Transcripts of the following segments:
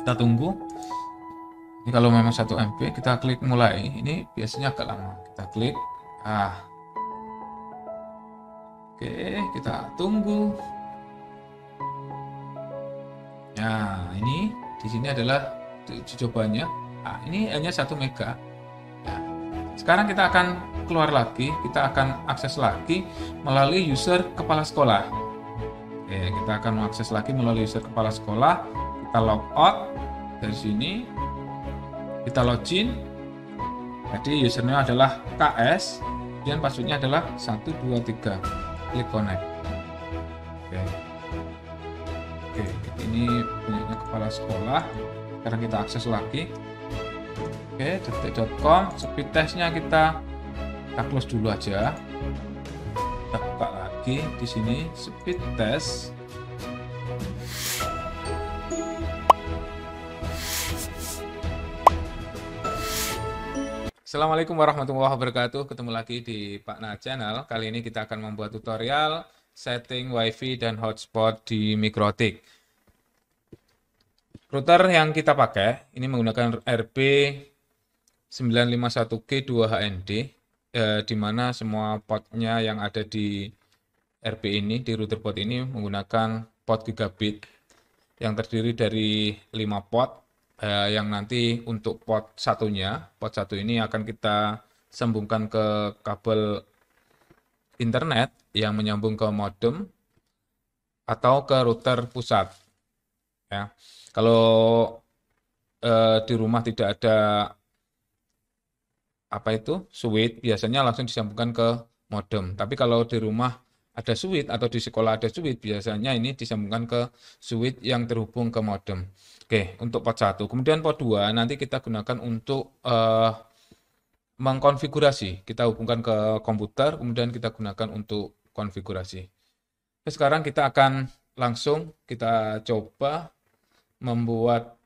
Kita tunggu. Ini kalau memang 1 MB kita klik mulai. Ini biasanya agak lama. Kita klik. Oke, kita tunggu. Nah, ini di sini adalah uji cobanya. Ini hanya 1 mega. Nah, sekarang kita akan keluar lagi, kita akan akses lagi melalui user kepala sekolah. Oke, kita akan mengakses lagi melalui user kepala sekolah. Kita log out dari sini. Kita login. Jadi username adalah KS, kemudian passwordnya adalah 123. Klik connect. Oke. Oke, ini punyanya kepala sekolah. Sekarang kita akses lagi. Oke, detik.com. Speed testnya kita close dulu aja. Kita buka lagi di sini speed test. Assalamualaikum warahmatullahi wabarakatuh. Ketemu lagi di Pak Na Channel. Kali ini kita akan membuat tutorial setting WiFi dan hotspot di Mikrotik. Router yang kita pakai ini menggunakan RP951G2HND, di mana semua portnya yang ada di RP ini, di router port ini menggunakan port gigabit yang terdiri dari 5 port. Yang nanti untuk port satunya, port 1 ini akan kita sambungkan ke kabel internet yang menyambung ke modem atau ke router pusat. Ya, kalau di rumah tidak ada switch, biasanya langsung disambungkan ke modem. Tapi kalau di rumah ada switch atau di sekolah ada switch, biasanya ini disambungkan ke switch yang terhubung ke modem. Oke, untuk port 1. Kemudian port 2 nanti kita gunakan untuk mengkonfigurasi. Kita hubungkan ke komputer, kemudian kita gunakan untuk konfigurasi. Oke, sekarang kita akan langsung kita coba membuat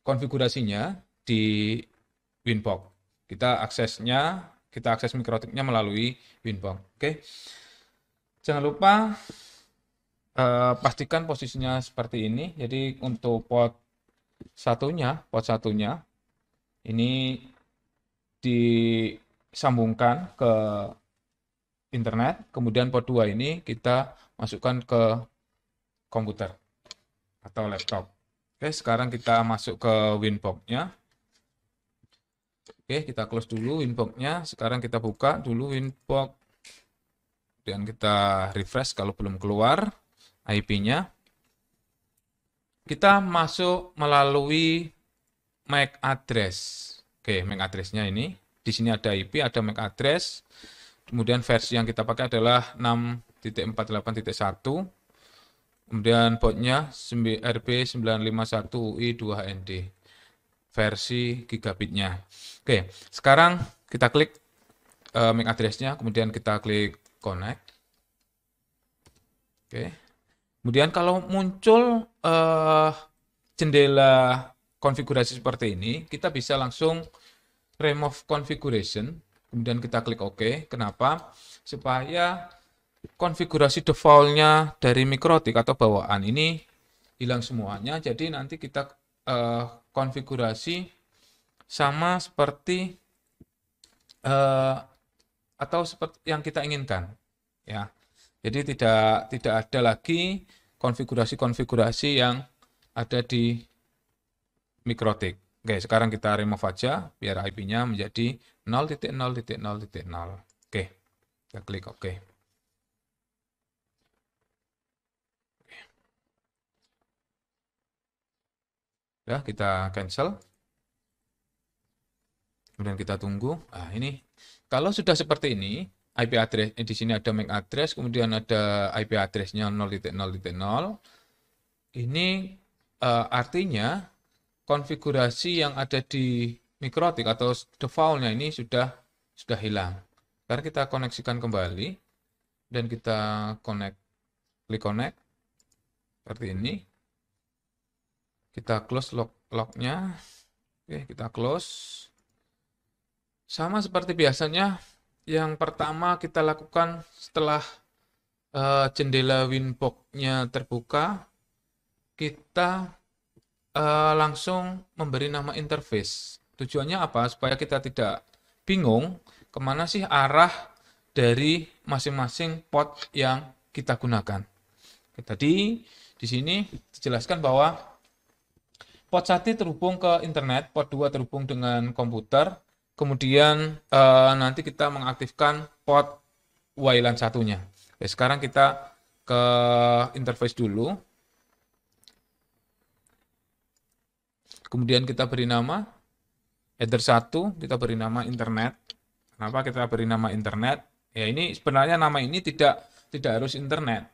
konfigurasinya di Winbox. Kita akses Mikrotiknya melalui Winbox. Oke. Jangan lupa pastikan posisinya seperti ini. Jadi untuk port satunya ini disambungkan ke internet, kemudian port 2 ini kita masukkan ke komputer atau laptop. Oke, sekarang kita masuk ke Winbox-nya. Oke, kita close dulu Winbox-nya. Sekarang kita buka dulu Winbox. Dan kita refresh kalau belum keluar IP-nya. Kita masuk melalui MAC address. Oke, MAC address-nya ini. Di sini ada IP, ada MAC address. Kemudian versi yang kita pakai adalah 6.48.1. Kemudian portnya RP951UI2HND. Versi gigabitnya. Oke, sekarang kita klik MAC address-nya, kemudian kita klik connect. Oke. Kemudian kalau muncul jendela konfigurasi seperti ini, kita bisa langsung remove configuration, kemudian kita klik OK. Kenapa? Supaya konfigurasi default-nya dari Mikrotik atau bawaan ini hilang semuanya. Jadi nanti kita konfigurasi sama seperti atau seperti yang kita inginkan, ya. Jadi tidak ada lagi konfigurasi-konfigurasi yang ada di Mikrotik. Oke, sekarang kita remove aja biar IP-nya menjadi 0.0.0.0. Oke, kita klik OK. Ya, kita cancel. Kemudian kita tunggu. Nah, ini kalau sudah seperti ini, IP address di sini ada MAC address, kemudian ada IP address-nya 0.0.0. Ini artinya konfigurasi yang ada di Mikrotik atau default-nya ini sudah hilang. Sekarang kita koneksikan kembali dan kita klik connect seperti ini. Kita close log-nya. Oke, kita close. Sama seperti biasanya, yang pertama kita lakukan setelah jendela Winbox-nya terbuka, kita langsung memberi nama interface. Tujuannya apa? Supaya kita tidak bingung kemana sih arah dari masing-masing port yang kita gunakan. Tadi di sini dijelaskan bahwa port 1 terhubung ke internet, port 2 terhubung dengan komputer, kemudian nanti kita mengaktifkan port WLAN satunya. Oke, sekarang kita ke interface dulu. Kemudian kita beri nama header 1, kita beri nama internet. Kenapa kita beri nama internet? Ya ini sebenarnya nama ini tidak harus internet.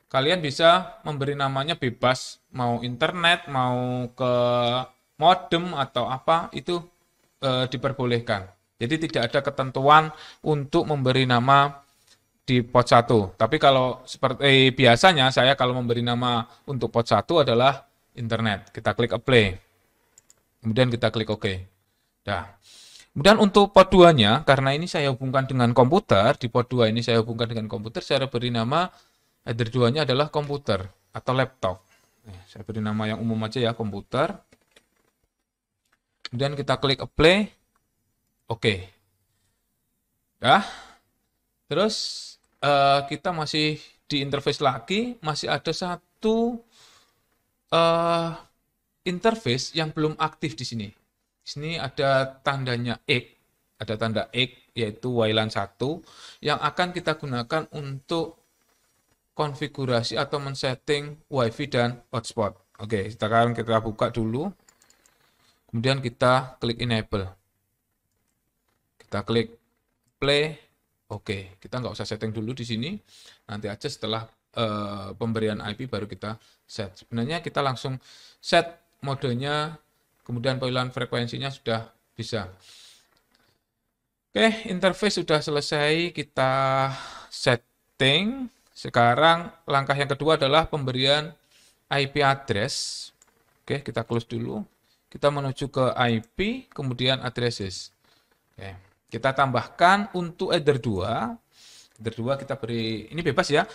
Kalian bisa memberi namanya bebas, mau internet, mau ke modem atau apa, itu diperbolehkan. Jadi tidak ada ketentuan untuk memberi nama di port 1. Tapi kalau seperti biasanya saya kalau memberi nama untuk port 1 adalah internet. Kita klik apply. Kemudian kita klik OK. Nah, kemudian untuk port 2-nya, karena ini saya hubungkan dengan komputer, di port 2 ini saya hubungkan dengan komputer, saya beri nama header 2-nya adalah komputer atau laptop. Saya beri nama yang umum aja ya, komputer. Kemudian kita klik apply. Oke. Nah, terus kita masih di interface lagi, masih ada satu interface yang belum aktif di sini. Di sini ada tandanya X, ada tanda X yaitu WLAN 1 yang akan kita gunakan untuk konfigurasi atau men-setting WiFi dan hotspot. Oke, sekarang kita buka dulu. Kemudian kita klik enable. Kita klik play. Oke, kita nggak usah setting dulu di sini. Nanti aja setelah pemberian IP baru kita set. Sebenarnya kita langsung set modenya, kemudian panggilan frekuensinya sudah bisa. Oke, interface sudah selesai, kita setting. Sekarang langkah yang kedua adalah pemberian IP address. Oke, kita close dulu. Kita menuju ke IP, kemudian addresses. Oke, kita tambahkan untuk header 2. Header 2 kita beri, ini bebas ya.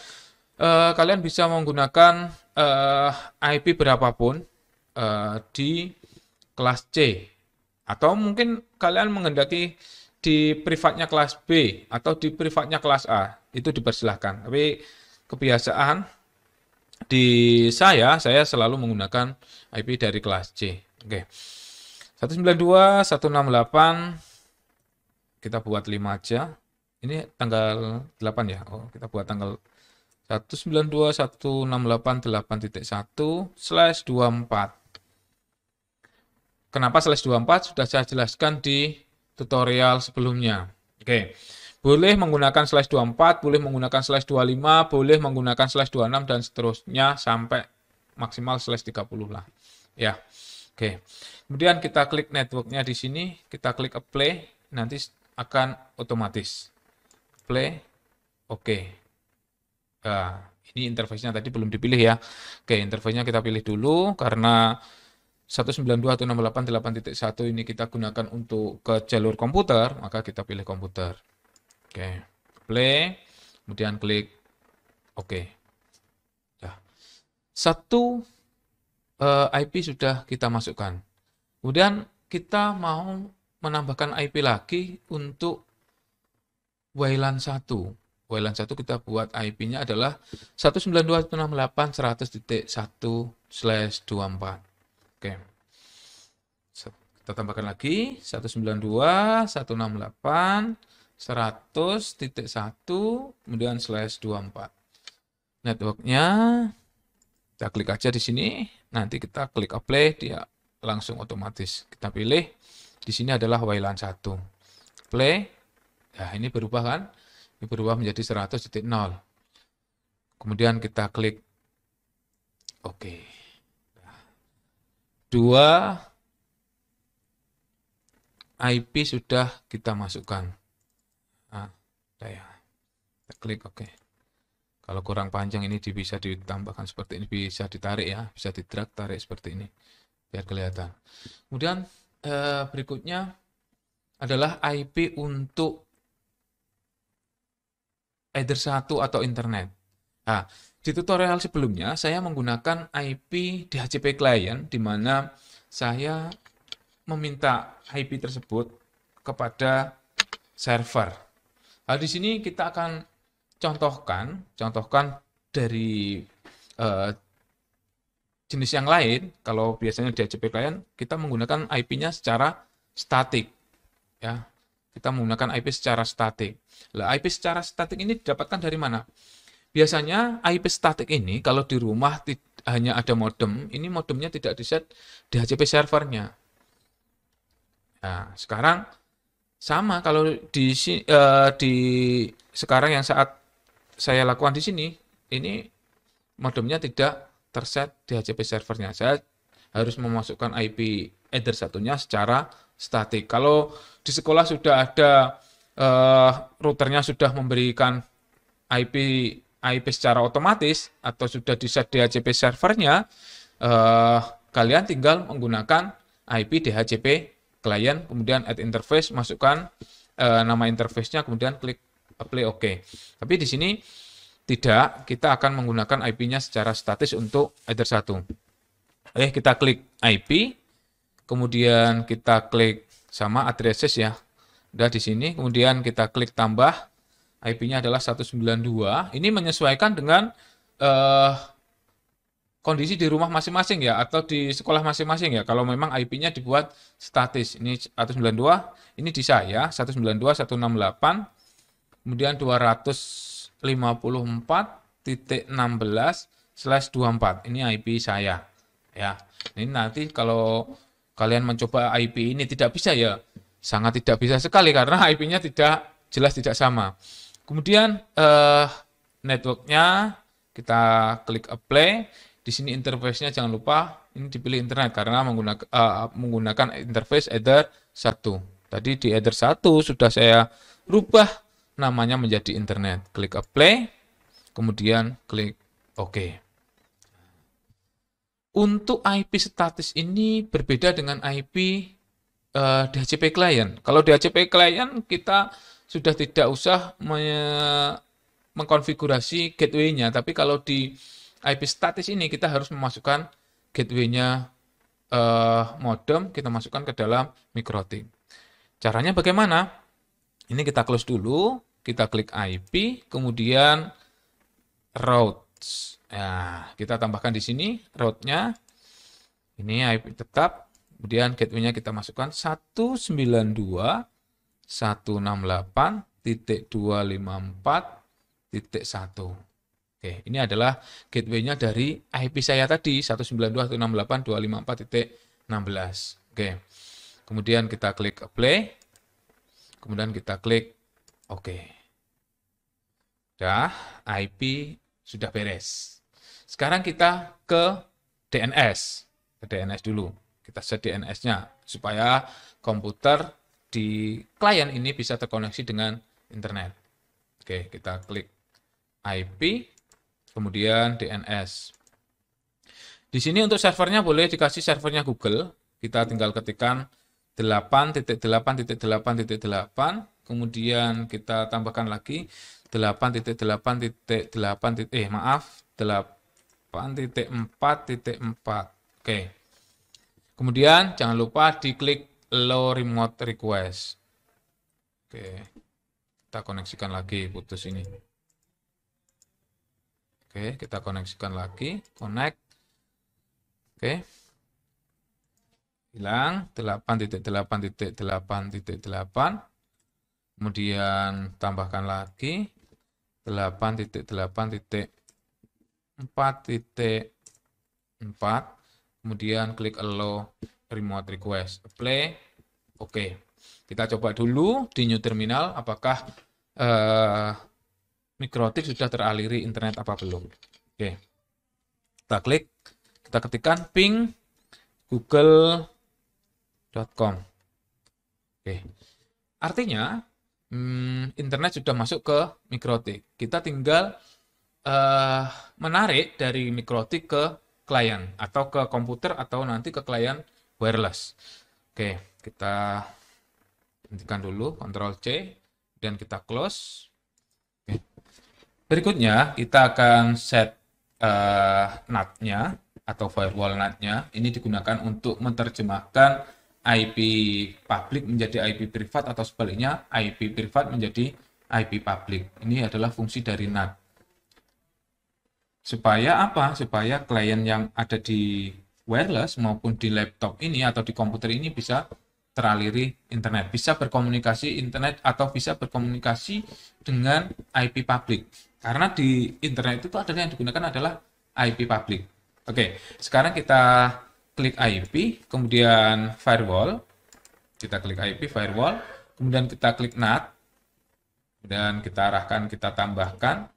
Kalian bisa menggunakan IP berapapun di kelas C. Atau mungkin kalian menghendaki di privatnya kelas B atau di privatnya kelas A. Itu dipersilahkan. Tapi kebiasaan di saya selalu menggunakan IP dari kelas C. Oke. 192.168 kita buat 5 aja. Ini tanggal 8 ya. Oh, kita buat tanggal 192.168.8.1/24. Kenapa /24? Sudah saya jelaskan di tutorial sebelumnya. Oke. Boleh menggunakan /24, boleh menggunakan /25, boleh menggunakan /26 dan seterusnya sampai maksimal /30 lah. Ya. Oke. Kemudian kita klik networknya di sini, kita klik apply, nanti akan otomatis. Play. Oke. Nah, ini interface-nya tadi belum dipilih ya. Oke, interface-nya kita pilih dulu karena 192.168.8.1 ini kita gunakan untuk ke jalur komputer, maka kita pilih komputer. Oke, play, kemudian klik OK. Nah, satu IP sudah kita masukkan. Kemudian kita mau menambahkan IP lagi untuk WLAN 1. WLAN 1 kita buat IP-nya adalah 192.168.1/24. Oke. Kita tambahkan lagi 192.168.100.1 kemudian /24. Networknya kita klik aja di sini, nanti kita klik apply, dia langsung otomatis. Kita pilih di sini adalah WLAN 1. Play. Nah, ini berubah kan? Ini berubah menjadi 100.0. Kemudian kita klik OK. 2 IP sudah kita masukkan. Nah, ya. Kita klik OK. Kalau kurang panjang ini bisa ditambahkan seperti ini, bisa ditarik ya, bisa di-drag, tarik seperti ini biar kelihatan. Kemudian berikutnya adalah IP untuk header 1 atau internet. Nah, di tutorial sebelumnya saya menggunakan IP DHCP client di mana saya meminta IP tersebut kepada server. Nah, di sini kita akan contohkan dari eh, jenis yang lain. Kalau biasanya DHCP client kita menggunakan IP-nya secara statik, ya. Kita menggunakan IP secara statik. Lah, IP secara statik ini didapatkan dari mana? Biasanya IP statik ini kalau di rumah hanya ada modem, ini modemnya tidak di-set DHCP servernya. Nah, sekarang sama kalau di sekarang yang saat saya lakukan di sini, ini modemnya tidak terset DHCP servernya. Saya harus memasukkan IP header satunya secara statik. Kalau di sekolah sudah ada routernya sudah memberikan IP secara otomatis atau sudah di set DHCP servernya, kalian tinggal menggunakan IP DHCP client, kemudian add interface, masukkan nama interface-nya, kemudian klik apply OK. Tapi di sini tidak, kita akan menggunakan IP-nya secara statis untuk header 1. Kita klik IP, kemudian kita klik sama addresses ya. Udah di sini, kemudian kita klik tambah, IP-nya adalah 192. Ini menyesuaikan dengan kondisi di rumah masing-masing ya, atau di sekolah masing-masing ya. Kalau memang IP-nya dibuat statis, ini 192, ini di saya 192.168, kemudian 254.16/24. Ini IP saya ya. Ini nanti kalau kalian mencoba IP ini tidak bisa ya, sangat tidak bisa sekali karena IP-nya jelas tidak sama. Kemudian networknya kita klik apply. Di sini interface-nya jangan lupa ini dipilih internet karena menggunakan interface header 1. Tadi di header 1 sudah saya rubah namanya menjadi internet. Klik apply, kemudian klik OK. Untuk IP statis ini berbeda dengan IP DHCP client. Kalau DHCP client kita sudah tidak usah mengkonfigurasi gateway-nya, tapi kalau di IP statis ini kita harus memasukkan gateway-nya modem, kita masukkan ke dalam MikroTik. Caranya bagaimana? Ini kita close dulu, kita klik IP, kemudian routes. Nah, kita tambahkan di sini route-nya. Ini IP tetap, kemudian gateway-nya kita masukkan 192.168.254.1. Oke, ini adalah gateway-nya dari IP saya tadi 192.168.254.16. Oke. Kemudian kita klik apply. Kemudian kita klik OK. Sudah, IP sudah beres. Sekarang kita ke DNS. Ke DNS dulu. Kita set DNS-nya supaya komputer di klien ini bisa terkoneksi dengan internet. Oke, kita klik IP. Kemudian DNS. Di sini untuk servernya boleh dikasih servernya Google. Kita tinggal ketikkan 8.8.8.8. Kemudian kita tambahkan lagi 8.4.4. Oke. Kemudian jangan lupa diklik allow remote request. Oke. Kita koneksikan lagi, putus ini. Oke, kita koneksikan lagi, connect. Oke. Hilang 8.8.8.8. Kemudian tambahkan lagi 8.8.4.4. Kemudian klik allow remote request. Apply. Oke. Kita coba dulu di new terminal apakah MikroTik sudah teraliri internet apa belum. Oke. Kita klik, kita ketikkan ping google.com. Oke. Artinya internet sudah masuk ke MikroTik. Kita tinggal menarik dari MikroTik ke klien atau ke komputer atau nanti ke klien wireless. Oke, kita hentikan dulu, Ctrl C dan kita close. Oke. Berikutnya kita akan set NAT-nya atau firewall NAT-nya. Ini digunakan untuk menerjemahkan IP public menjadi IP privat atau sebaliknya IP privat menjadi IP public. Ini adalah fungsi dari NAT. Supaya apa? Supaya klien yang ada di wireless maupun di laptop ini atau di komputer ini bisa teraliri internet, bisa berkomunikasi internet atau bisa berkomunikasi dengan IP public. Karena di internet itu adalah yang digunakan adalah IP public. Oke, sekarang kita klik IP, kemudian firewall. Kita klik IP firewall, kemudian kita klik NAT, dan kita arahkan, kita tambahkan,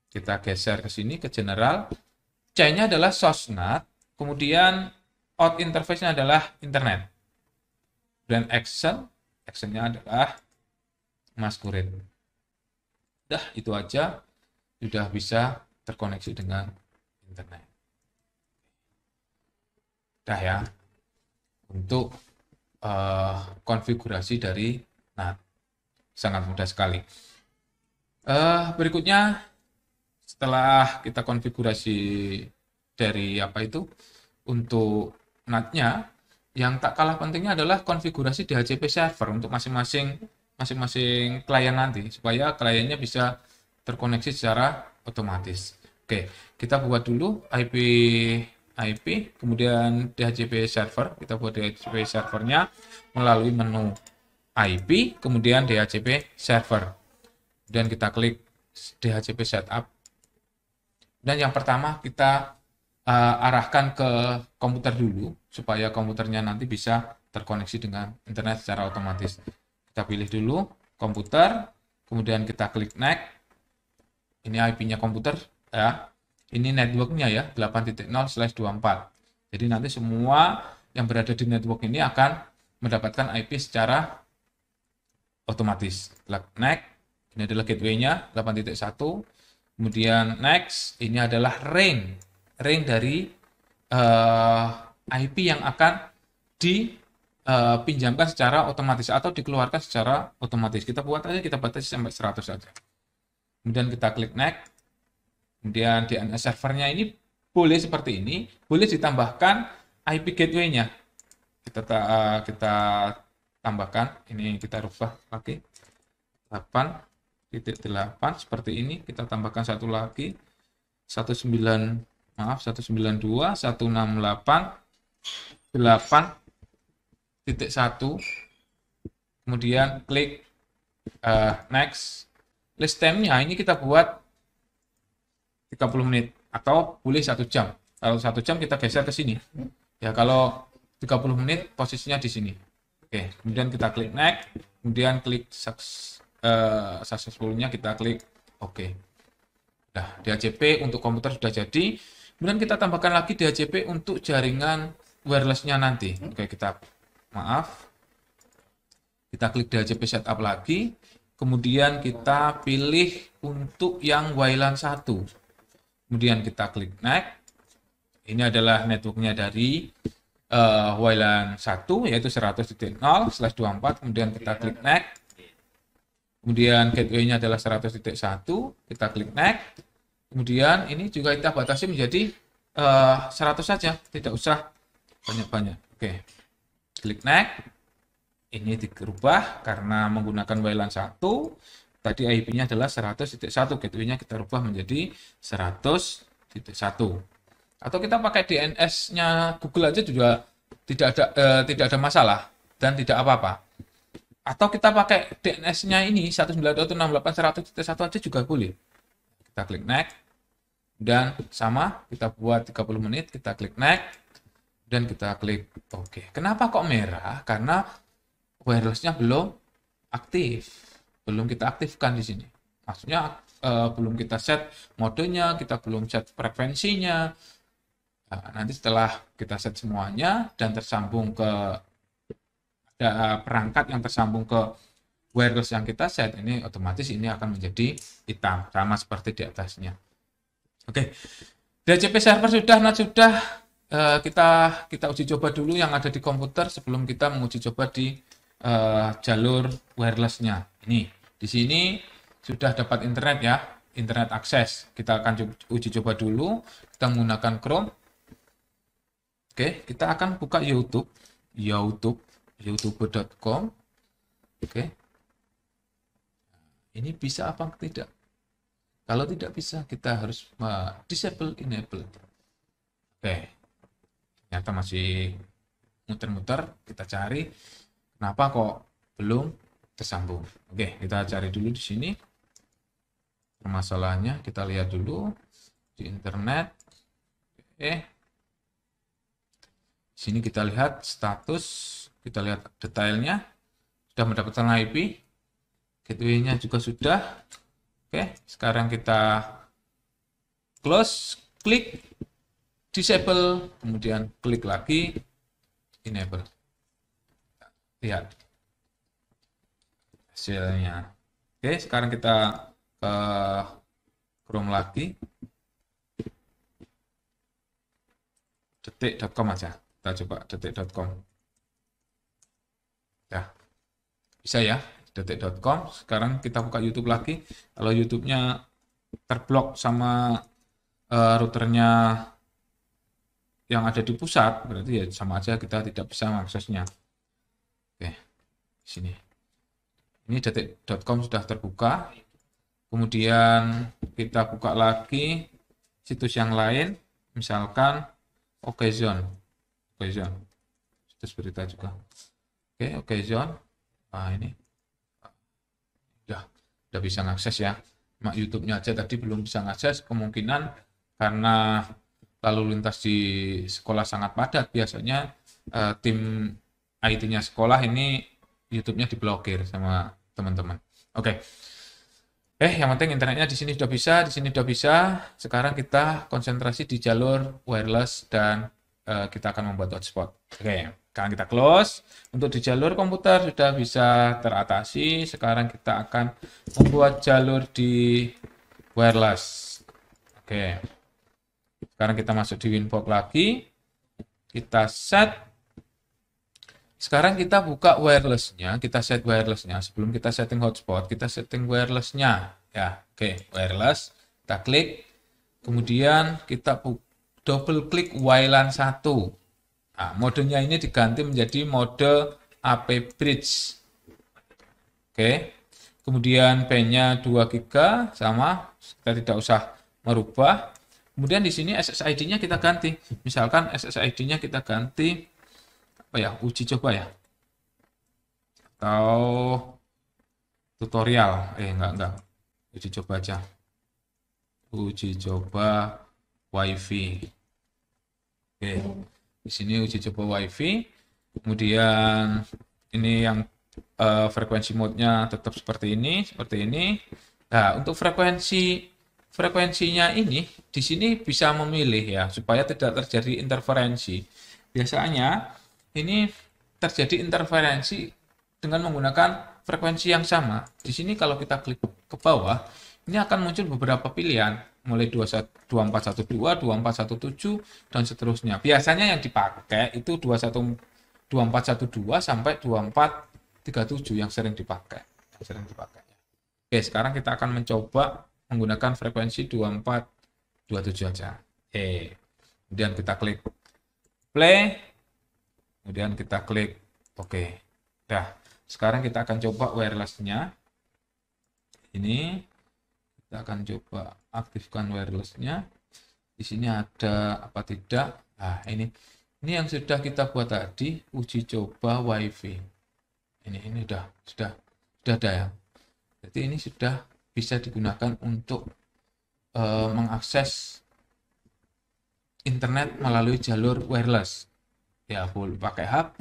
kita geser ke sini ke general. C-nya adalah source NAT, kemudian out interface-nya adalah internet. Dan actionnya adalah masquerade. Udah, itu aja sudah bisa terkoneksi dengan internet. Udah ya, untuk konfigurasi dari NAT. Sangat mudah sekali. Berikutnya, setelah kita konfigurasi dari apa itu untuk NAT-nya, yang tak kalah pentingnya adalah konfigurasi DHCP server untuk masing-masing klien nanti supaya kliennya bisa terkoneksi secara otomatis. Oke, kita buat dulu IP, kemudian DHCP server. Kita buat DHCP servernya melalui menu IP, kemudian DHCP server. Dan kita klik DHCP setup. Dan yang pertama kita arahkan ke komputer dulu supaya komputernya nanti bisa terkoneksi dengan internet secara otomatis. Kita pilih dulu komputer, kemudian kita klik next. Ini IP-nya komputer ya. Ini networknya ya 8.0/24. Jadi nanti semua yang berada di network ini akan mendapatkan IP secara otomatis. Next, ini adalah gateway-nya 8.1. Kemudian next, ini adalah range dari IP yang akan dipinjamkan secara otomatis atau dikeluarkan secara otomatis. Kita buat aja, kita batasi sampai 100 saja. Kemudian kita klik next. Kemudian DNS servernya ini boleh seperti ini, boleh ditambahkan IP gateway-nya. Kita tambahkan, ini kita rubah lagi 8.8 seperti ini, kita tambahkan satu lagi 192.168.8.1, kemudian klik next. List time-nya ini kita buat 30 menit atau boleh 1 jam. Kalau 1 jam kita geser ke sini. Ya, kalau 30 menit posisinya di sini. Oke, kemudian kita klik next, kemudian klik successful-nya kita klik oke. Nah, DHCP untuk komputer sudah jadi. Kemudian kita tambahkan lagi DHCP untuk jaringan wireless-nya nanti. Oke, kita klik DHCP setup lagi. Kemudian kita pilih untuk yang WLAN 1. Kemudian kita klik next. Ini adalah networknya dari WLAN 1 yaitu 100.0/24. Kemudian kita klik next. Kemudian gateway-nya adalah 100.1. Kita klik next. Kemudian ini juga kita batasi menjadi 100 saja, tidak usah banyak-banyak. Oke. Klik next. Ini dirubah karena menggunakan WLAN 1. Tadi IP-nya adalah 100.1. Gateway-nya kita rubah menjadi 100.1. Atau kita pakai DNS-nya Google aja juga tidak ada masalah dan tidak apa-apa. Atau kita pakai DNS-nya ini 192.168.100.1 aja juga boleh. Kita klik next. Dan sama, kita buat 30 menit, kita klik next. Dan kita klik oke. Kenapa kok merah? Karena wireless-nya belum aktif. Belum kita aktifkan di sini. Maksudnya belum kita set modenya, kita belum set frekuensinya. Nah, nanti setelah kita set semuanya dan tersambung ke ada perangkat yang tersambung ke wireless yang kita set, ini otomatis ini akan menjadi hitam sama seperti di atasnya. Oke. DHCP server sudah, NAT sudah. Kita uji coba dulu yang ada di komputer sebelum kita menguji coba di jalur wireless-nya. Ini di sini sudah dapat internet ya. internet akses. Kita akan uji coba dulu. Kita menggunakan Chrome. Oke, kita akan buka YouTube, youtube.com. Oke, ini bisa apa tidak? Kalau tidak bisa, kita harus disable enable. Oke, ternyata masih muter-muter. Kita cari kenapa kok belum tersambung. Oke, kita cari dulu di sini permasalahannya. Kita lihat dulu di internet. Oke, di sini kita lihat status, kita lihat detailnya. Sudah mendapatkan IP, gateway-nya juga sudah. Oke, sekarang kita close, klik disable, kemudian klik lagi enable. Lihat hasilnya. Oke, sekarang kita ke Chrome lagi, detik.com aja. Kita coba detik.com. Ya, bisa ya, detik.com. Sekarang kita buka YouTube lagi. Kalau YouTube-nya terblok sama routernya yang ada di pusat, berarti ya sama aja kita tidak bisa mengaksesnya. Oke, di sini. Ini detik.com sudah terbuka. Kemudian kita buka lagi situs yang lain, misalkan Okezone. Situs berita juga. Oke, Okezone. Nah, ini udah bisa ngakses ya. Mak YouTube-nya aja tadi belum bisa ngakses, kemungkinan karena lalu lintas di sekolah sangat padat. Biasanya tim IT-nya sekolah ini YouTube-nya diblokir sama teman-teman. Oke. Yang penting internetnya di sini sudah bisa, di sini sudah bisa. Sekarang kita konsentrasi di jalur wireless dan kita akan membuat hotspot. Oke, sekarang kita close. Untuk di jalur komputer sudah bisa teratasi. Sekarang kita akan membuat jalur di wireless. Oke. Sekarang kita masuk di Winbox lagi. Kita set. Sekarang kita buka wireless-nya. Kita set wireless-nya. Sebelum kita setting hotspot, kita setting wireless-nya. Ya, oke, wireless. Kita klik. Kemudian kita double klik WLAN 1. Nah, modenya ini diganti menjadi mode AP Bridge. Oke. Kemudian PIN-nya 2 GB sama, kita tidak usah merubah. Kemudian di sini SSID-nya kita ganti. Misalkan SSID-nya kita ganti apa ya? Uji coba ya. Atau tutorial. Enggak. Uji coba aja. Uji coba WiFi. Oke, di sini uji coba WiFi. Kemudian ini yang frekuensi mode-nya tetap seperti ini. Nah, untuk frekuensinya ini di sini bisa memilih ya supaya tidak terjadi interferensi. Biasanya ini terjadi interferensi dengan menggunakan frekuensi yang sama. Di sini kalau kita klik ke bawah, ini akan muncul beberapa pilihan. Mulai 2412, 2417, dan seterusnya. Biasanya yang dipakai itu 2412 sampai 2437 yang sering dipakai. Oke, sekarang kita akan mencoba menggunakan frekuensi 2427 aja. Kemudian kita klik play. Kemudian kita klik OK. Dah, sekarang kita akan coba wireless-nya. Ini kita akan coba aktifkan wireless-nya. Di sini ada apa tidak? Nah, ini yang sudah kita buat tadi, uji coba WiFi. Ini sudah ada ya. Jadi ini sudah bisa digunakan untuk mengakses internet melalui jalur wireless. Ya, boleh pakai HP,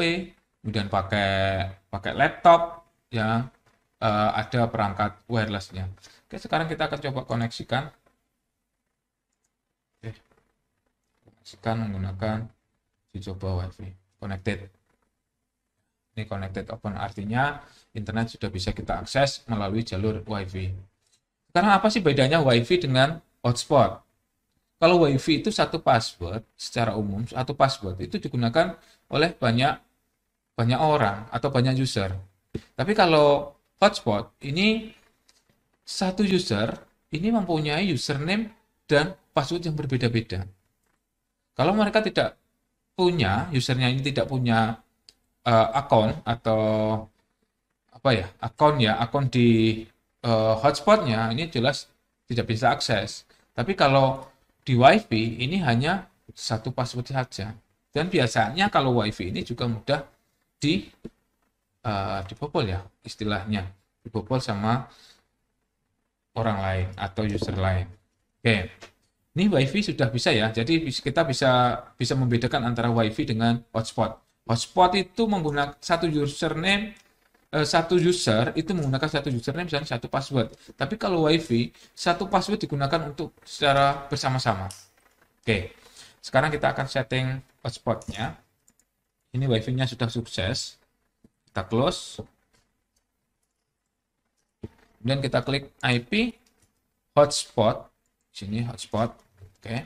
kemudian pakai laptop ya. Ada perangkat wireless-nya. Oke, sekarang kita akan coba koneksikan. Oke. Koneksikan menggunakan uji coba WiFi. Connected. Ini connected open, artinya internet sudah bisa kita akses melalui jalur WiFi. Sekarang apa sih bedanya WiFi dengan hotspot? Kalau WiFi itu satu password, secara umum satu password itu digunakan oleh banyak orang atau banyak user. Tapi kalau hotspot ini satu user ini mempunyai username dan password yang berbeda-beda. Kalau mereka tidak punya, usernya ini tidak punya akun atau apa ya, akun di hotspotnya, ini jelas tidak bisa akses. Tapi kalau di WiFi ini hanya satu password saja. Dan biasanya kalau WiFi ini juga mudah dibobol ya, istilahnya dibobol sama orang lain atau user lain. Oke, ini WiFi sudah bisa ya. Jadi kita bisa membedakan antara WiFi dengan hotspot. Hotspot itu menggunakan satu username, satu user itu menggunakan satu username dan satu password. Tapi kalau WiFi, satu password digunakan untuk secara bersama-sama. Oke, sekarang kita akan setting hotspotnya. Ini WiFi-nya sudah sukses. Kita close. Kemudian kita klik IP hotspot. Sini hotspot. Oke.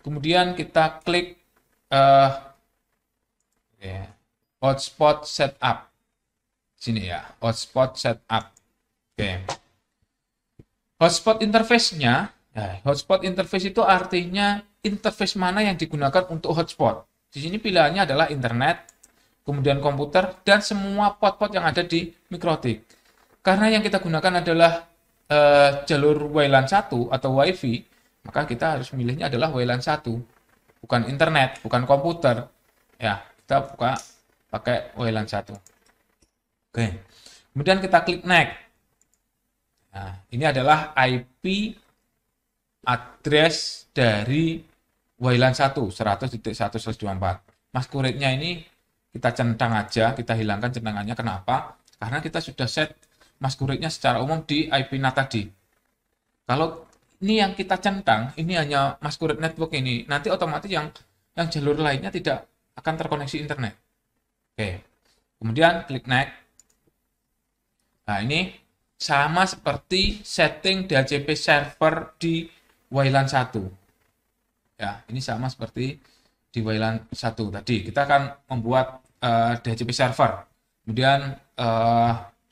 Kemudian kita klik hotspot setup. Sini ya, hotspot setup. Oke. Hotspot interface-nya, hotspot interface itu artinya interface mana yang digunakan untuk hotspot. Di sini pilihannya adalah internet, kemudian komputer, dan semua port-port yang ada di MikroTik. Karena yang kita gunakan adalah jalur WLAN 1 atau WiFi, maka kita harus memilihnya adalah WLAN 1, bukan internet, bukan komputer. Ya, kita buka pakai WLAN 1. Oke. Kemudian kita klik next. Nah, ini adalah IP address dari WLAN 1, 100.1/24. Masquerade-nya ini kita centang aja, kita hilangkan centangannya. Kenapa? Karena kita sudah set masquerade-nya secara umum di IP NAT tadi. Kalau ini yang kita centang, ini hanya masquerade network ini, nanti otomatis yang jalur lainnya tidak akan terkoneksi internet. Oke. Kemudian klik next. Nah, ini sama seperti setting DHCP server di WLAN 1. Ya, ini sama seperti di WLAN 1 tadi. Kita akan membuat DHCP server. Kemudian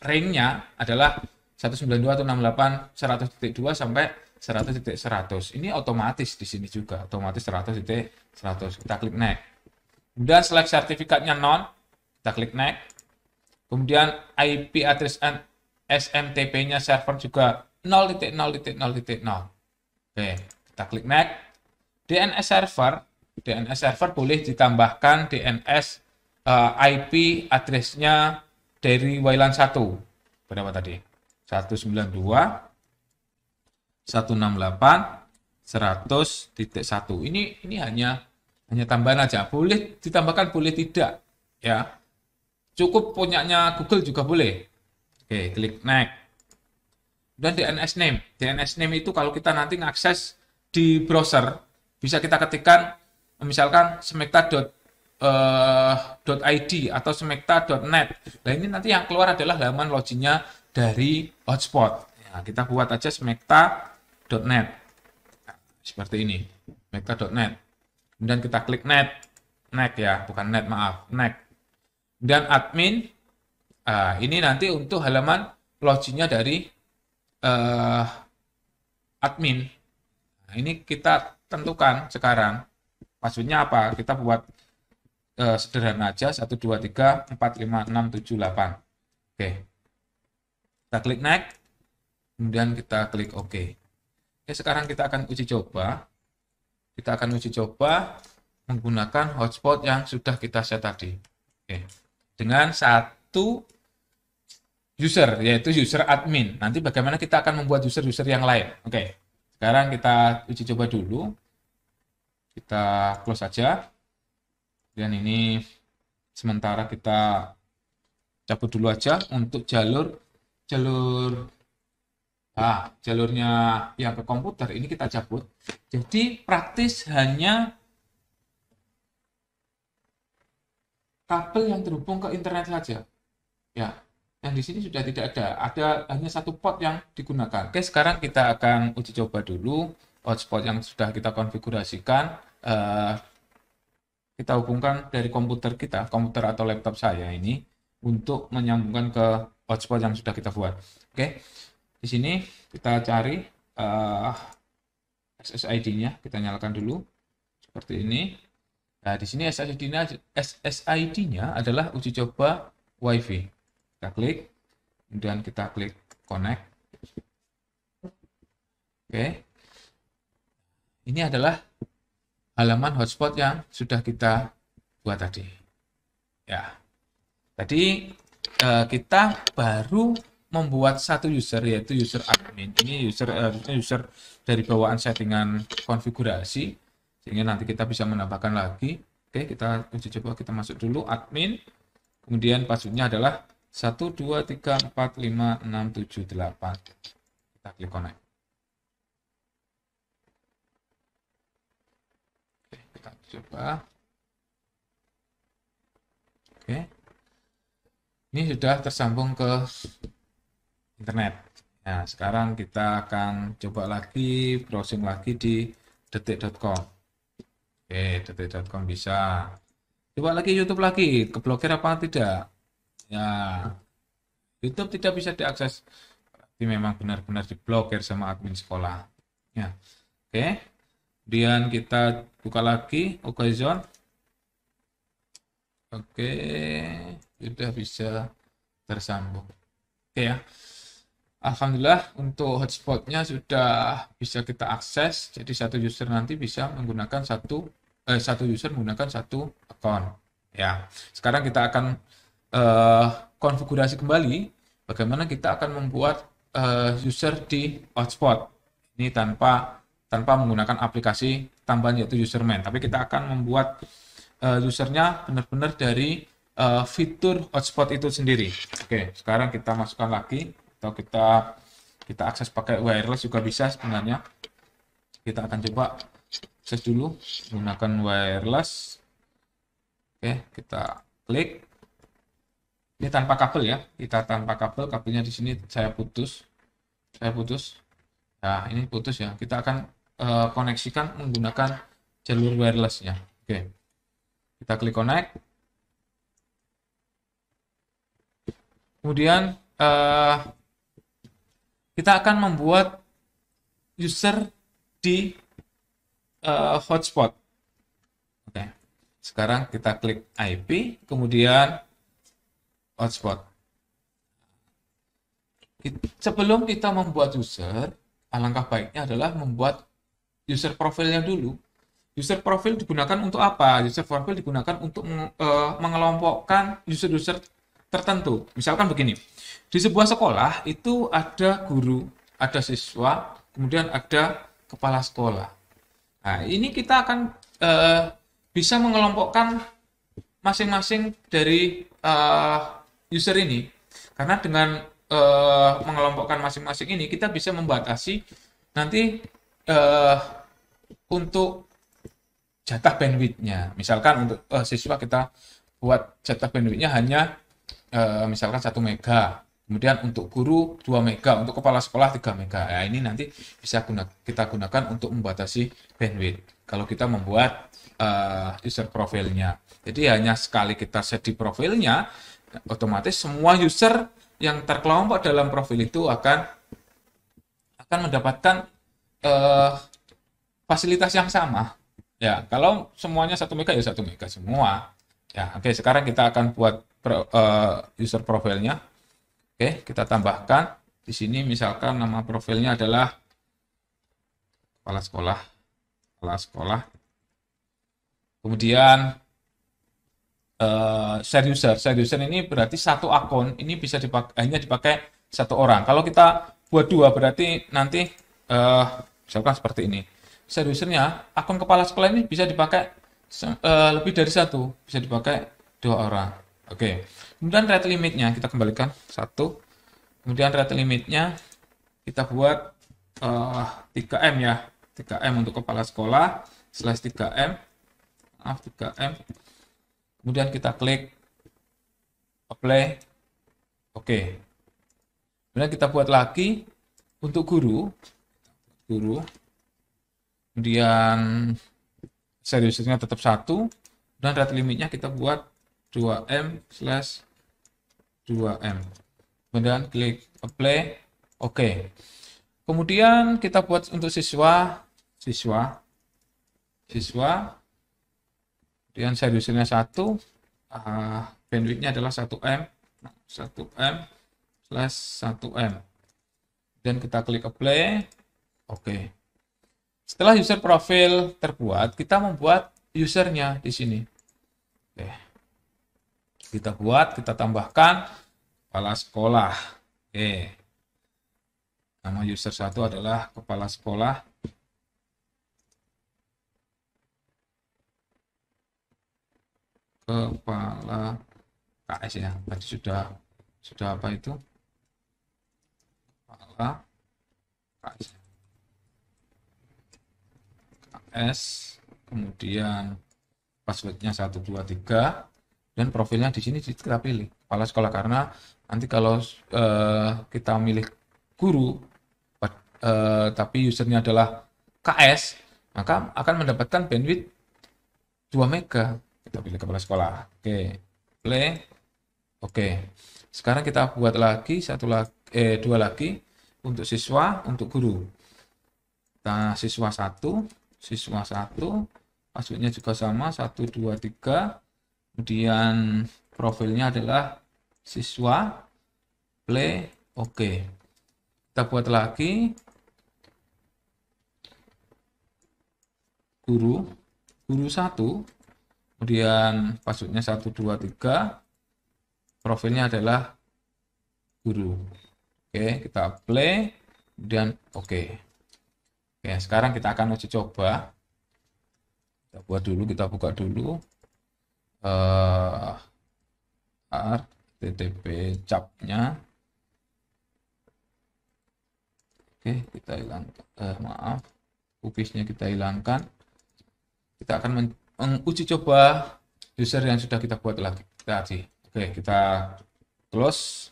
ring-nya adalah 192.168.100.2 sampai 100.100. Ini otomatis di sini juga, otomatis 100.100. Kita klik next. Kemudian select sertifikatnya non, kita klik next. Kemudian IP address SMTP-nya server juga 0.0.0.0. Oke, kita klik next. DNS server boleh ditambahkan DNS IP address-nya dari WLAN 1. Berapa tadi? 192.168.100.1. Ini hanya tambahan aja. Boleh ditambahkan, boleh tidak, ya. Cukup punyanya Google juga boleh. Oke, klik next. Dan DNS name. DNS name itu kalau kita nanti ngakses di browser, bisa kita ketikkan misalkan smekta.id atau smekta.net. Nah, ini nanti yang keluar adalah halaman loginnya dari hotspot. Ya, kita buat aja smekta.net. Nah, seperti ini. Smekta.net. Kemudian kita klik next ya, bukan net, maaf, next. Dan admin, ini nanti untuk halaman loginnya dari admin. Nah, ini kita tentukan sekarang passwordnya apa. Kita buat sederhana aja, 123456788. Oke, kita klik next, kemudian kita klik OK. Oke, sekarang kita akan uji coba. Kita akan uji coba menggunakan hotspot yang sudah kita set tadi. Oke, dengan satu user, yaitu user admin. Nanti bagaimana kita akan membuat user-user yang lain. Oke, sekarang kita uji coba dulu. Kita close saja. Dan ini sementara kita cabut dulu aja untuk jalurnya yang ke komputer ini kita cabut. Jadi praktis hanya kabel yang terhubung ke internet saja. Ya, yang di sini sudah tidak ada. Ada hanya satu port yang digunakan. Oke, sekarang kita akan uji coba dulu hotspot yang sudah kita konfigurasikan. Kita hubungkan dari komputer atau laptop saya ini untuk menyambungkan ke hotspot yang sudah kita buat. Oke, di sini kita cari uh, SSID-nya. Kita nyalakan dulu seperti ini. Nah, di sini SSID-nya adalah uji coba WiFi. Kita klik, kemudian kita klik connect. Oke. Ini adalah halaman hotspot yang sudah kita buat tadi. Ya. Tadi kita baru membuat satu user, yaitu user admin. Ini user dari bawaan settingan konfigurasi, sehingga nanti kita bisa menambahkan lagi. Oke, kita uji coba, kita masuk dulu admin, kemudian passwordnya adalah 123456788. Kita klik connect. Oke, kita coba. Oke, ini sudah tersambung ke internet. Nah, sekarang kita akan coba lagi, browsing lagi di detik.com. Oke, detik.com bisa. Coba lagi YouTube lagi, keblokir apa tidak? Ya, YouTube tidak bisa diakses. Berarti memang benar-benar diblokir sama admin sekolah. Ya, oke. Kemudian kita buka lagi OKZone. Oke, sudah bisa tersambung. Oke ya. Alhamdulillah untuk hotspotnya sudah bisa kita akses. Jadi satu user nanti bisa menggunakan satu user menggunakan satu akun. Ya. Sekarang kita akan konfigurasi kembali bagaimana kita akan membuat user di hotspot. Ini tanpa menggunakan aplikasi tambahan yaitu userman. Tapi kita akan membuat usernya benar-benar dari fitur hotspot itu sendiri. Oke, sekarang kita masukkan lagi. Atau kita akses pakai wireless juga bisa sebenarnya. Kita akan coba akses dulu menggunakan wireless. Oke, kita klik. Ini tanpa kabel ya. Kita tanpa kabel, kabelnya di sini saya putus. Nah, ini putus ya. Kita akan koneksikan menggunakan jalur wirelessnya. Oke. Kita klik connect. Kemudian kita akan membuat user di hotspot. Oke. Sekarang kita klik IP, kemudian hotspot. Sebelum kita membuat user, alangkah baiknya adalah membuat user profilnya dulu. User profil digunakan untuk apa? User profil digunakan untuk mengelompokkan user-user tertentu. Misalkan begini. Di sebuah sekolah itu ada guru, ada siswa, kemudian ada kepala sekolah. Nah, ini kita akan bisa mengelompokkan masing-masing dari user ini. Karena dengan mengelompokkan masing-masing ini, kita bisa membatasi nanti untuk jatah bandwidth-nya. Misalkan untuk siswa kita buat jatah bandwidth-nya hanya misalkan 1 mega. Kemudian untuk guru 2 mega, untuk kepala sekolah 3 mega. Ya, ini nanti bisa kita gunakan untuk membatasi bandwidth. Kalau kita membuat user profilnya. Jadi hanya sekali kita set di profilnya, otomatis semua user yang terkelompok dalam profil itu akan mendapatkan fasilitas yang sama. Ya, kalau semuanya 1 mega ya 1 mega semua. Ya, oke, sekarang kita akan buat user profilnya. Oke, kita tambahkan di sini misalkan nama profilnya adalah kepala sekolah. Kemudian share user ini berarti satu akun ini bisa hanya dipakai satu orang. Kalau kita buat 2 berarti nanti misalkan seperti ini. Share usernya akun kepala sekolah ini bisa dipakai lebih dari 1, bisa dipakai 2 orang. Oke. Kemudian rate limitnya kita kembalikan 1. Kemudian rate limitnya kita buat 3M ya. 3M untuk kepala sekolah /3M. 3M. Kemudian kita klik apply. Oke. Kemudian kita buat lagi untuk guru. Kemudian seriusnya tetap 1. Dan rate limitnya kita buat 2M/2M. Kemudian klik apply. Oke. Kemudian kita buat untuk siswa, kemudian side usernya 1, bandwidthnya adalah 1M, 1M/1M. Dan kita klik apply, oke. Setelah user profil terbuat, kita membuat usernya di sini. Oke. Kita buat, kita tambahkan kepala sekolah. Oke. Nama user 1 adalah kepala sekolah. Kepala KS ya. Tadi sudah apa itu? Kepala KS. Kemudian passwordnya 123 dan profilnya di sini kita pilih kepala sekolah, karena nanti kalau kita milih guru tapi usernya adalah KS, maka akan mendapatkan bandwidth 2 mega. Kita pilih kepala sekolah. Oke, play. Oke. Sekarang kita buat lagi dua lagi untuk siswa, untuk guru. Nah, siswa 1, passwordnya juga sama 123. Kemudian profilnya adalah siswa, play, oke. Kita buat lagi guru 1, kemudian passwordnya 123, profilnya adalah guru. Oke, kita play, kemudian oke. Oke, sekarang kita akan uji coba. Kita buat dulu, kita buka dulu HTTP cap-nya. Oke, kita hilangkan, maaf, cookies-nya kita hilangkan. Kita akan menguji coba user yang sudah kita buat lagi tadi. Oke, kita close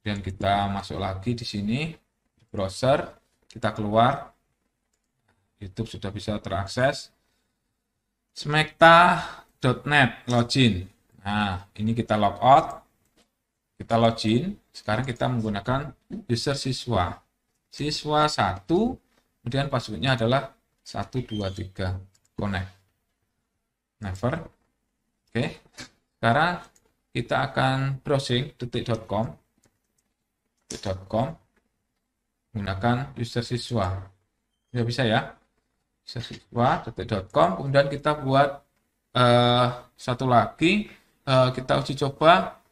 dan kita masuk lagi di sini di browser. Kita keluar, YouTube sudah bisa terakses. Smekta.net login. Nah, ini kita logout, kita login. Sekarang kita menggunakan user siswa 1, kemudian passwordnya adalah 123, connect, never. Oke, sekarang kita akan browsing detik.com menggunakan user siswa. Tidak bisa ya, user siswa detik.com. Kemudian kita buat satu lagi, kita uji coba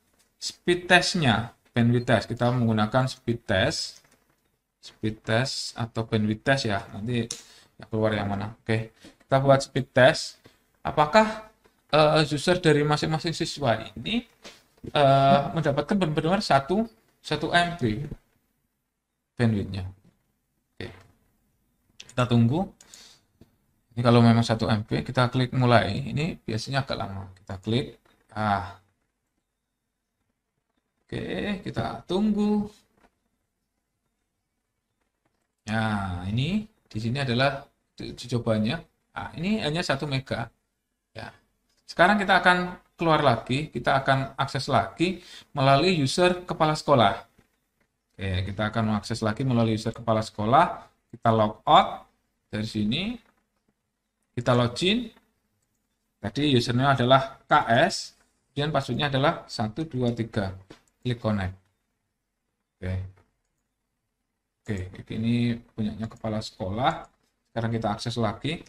speed testnya, bandwidth test. Kita menggunakan speed test atau bandwidth test ya, nanti yang keluar yang mana. Oke, kita buat speed test. Apakah user dari masing-masing siswa ini mendapatkan benar-benar 1 MB bandwidthnya. Oke, kita tunggu. Ini kalau memang 1 MB, kita klik mulai. Ini biasanya agak lama. Kita klik. Oke, kita tunggu. Nah, ini di sini adalah uji cobanya. Nah, ini hanya 1 mega. Ya. Sekarang kita akan keluar lagi, kita akan akses lagi melalui user kepala sekolah. Oke, kita akan mengakses lagi melalui user kepala sekolah. Kita logout dari sini. Kita login. Tadi usernya adalah KS, kemudian passwordnya adalah 123. Klik connect. Oke, ini punyanya kepala sekolah. Sekarang kita akses lagi.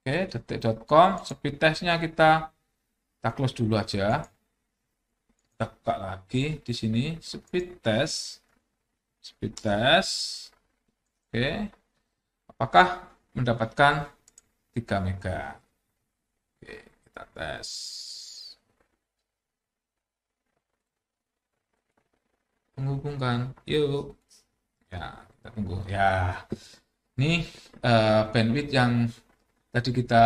Oke, detik.com, speed testnya kita close dulu aja. Kita buka lagi di sini speed test. Oke, apakah mendapatkan 3 mega? Oke, kita tes. Menghubungkan, yuk. Ya, kita tunggu. Ya, ini bandwidth yang tadi kita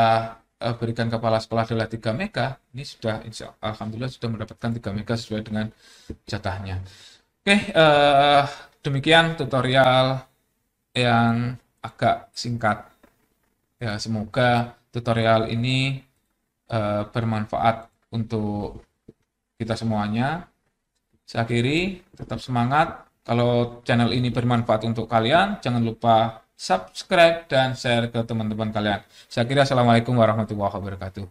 berikan kepala sekolah adalah 3 mega. Ini sudah, alhamdulillah sudah mendapatkan 3 mega sesuai dengan jatahnya. Oke, demikian tutorial yang agak singkat. Ya, semoga tutorial ini bermanfaat untuk kita semuanya. Saya akhiri, tetap semangat. Kalau channel ini bermanfaat untuk kalian, jangan lupa subscribe dan share ke teman-teman kalian. Saya kira assalamualaikum warahmatullahi wabarakatuh.